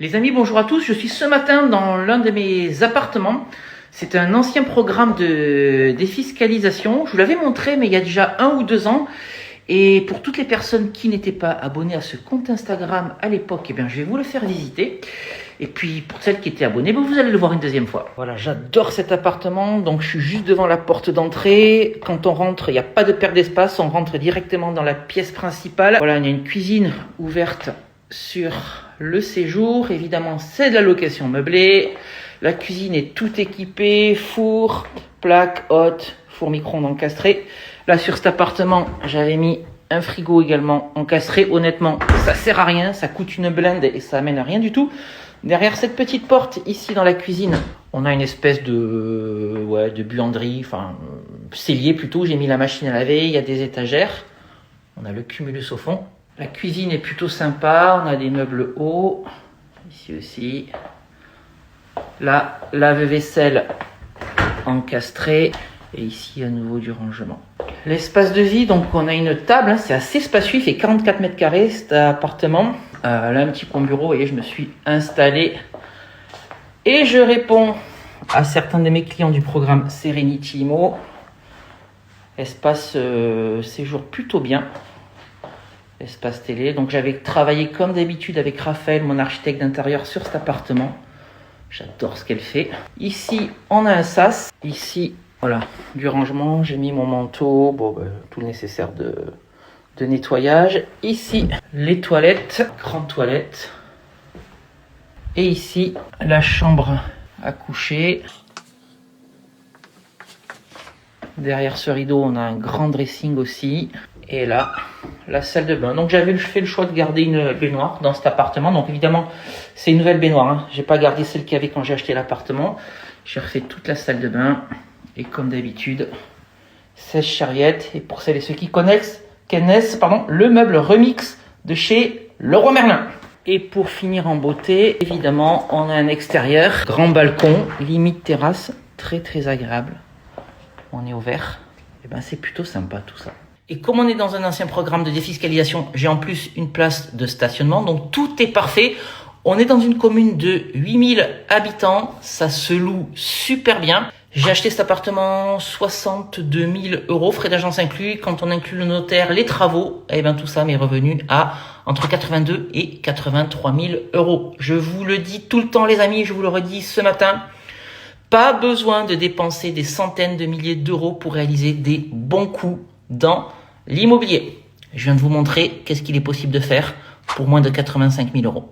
Les amis, bonjour à tous. Je suis ce matin dans l'un de mes appartements. C'est un ancien programme de défiscalisation. Je vous l'avais montré, mais il y a déjà 1 ou 2 ans. Et pour toutes les personnes qui n'étaient pas abonnées à ce compte Instagram à l'époque, eh bien, je vais vous le faire visiter. Et puis, pour celles qui étaient abonnées, vous allez le voir une deuxième fois. Voilà, j'adore cet appartement. Donc, je suis juste devant la porte d'entrée. Quand on rentre, il n'y a pas de perte d'espace. On rentre directement dans la pièce principale. Voilà, il y a une cuisine ouverte sur le séjour. Évidemment, c'est de la location meublée. La cuisine est tout équipée. Four, plaque haute, four micro-ondes encastré. Là, sur cet appartement, j'avais mis un frigo également encastré. Honnêtement, ça sert à rien. Ça coûte une blinde et ça amène à rien du tout. Derrière cette petite porte, ici dans la cuisine, on a une espèce de buanderie, enfin cellier plutôt. J'ai mis la machine à laver, il y a des étagères. On a le cumulus au fond. La cuisine est plutôt sympa, on a des meubles hauts, ici aussi. Là, lave-vaisselle encastré, et ici à nouveau du rangement. L'espace de vie, donc on a une table, c'est assez spacieux, il fait 44 mètres carrés cet appartement. Là, un petit coin bureau, vous voyez, je me suis installé et je réponds à certains de mes clients du programme Serenity Imo. Espace séjour plutôt bien. Espace télé. Donc j'avais travaillé comme d'habitude avec Raphaël, mon architecte d'intérieur, sur cet appartement. J'adore ce qu'elle fait. Ici, on a un sas. Ici, voilà, du rangement. J'ai mis mon manteau, tout le nécessaire de nettoyage. Ici, les toilettes, grande toilette. Et ici, la chambre à coucher. Derrière ce rideau, on a un grand dressing aussi. Et là, la salle de bain. Donc j'avais fait le choix de garder une baignoire dans cet appartement. Donc évidemment, c'est une nouvelle baignoire, hein. J'ai pas gardé celle qu'il y avait quand j'ai acheté l'appartement. J'ai refait toute la salle de bain. Et comme d'habitude, sèche-serviette. Et pour celles et ceux qui connaissent, le meuble remix de chez Leroy Merlin. Et pour finir en beauté, évidemment, on a un extérieur, grand balcon, limite terrasse, très très agréable. On est au vert. Et ben c'est plutôt sympa tout ça. Et comme on est dans un ancien programme de défiscalisation, j'ai en plus une place de stationnement, donc tout est parfait. On est dans une commune de 8000 habitants, ça se loue super bien. J'ai acheté cet appartement 62 000 €, frais d'agence inclus. Quand on inclut le notaire, les travaux, et ben tout ça m'est revenu à entre 82 et 83 000 €. Je vous le dis tout le temps les amis, je vous le redis ce matin. Pas besoin de dépenser des centaines de milliers d'euros pour réaliser des bons coups dans l'immobilier. Je viens de vous montrer qu'est-ce qu'il est possible de faire pour moins de 85 000 €.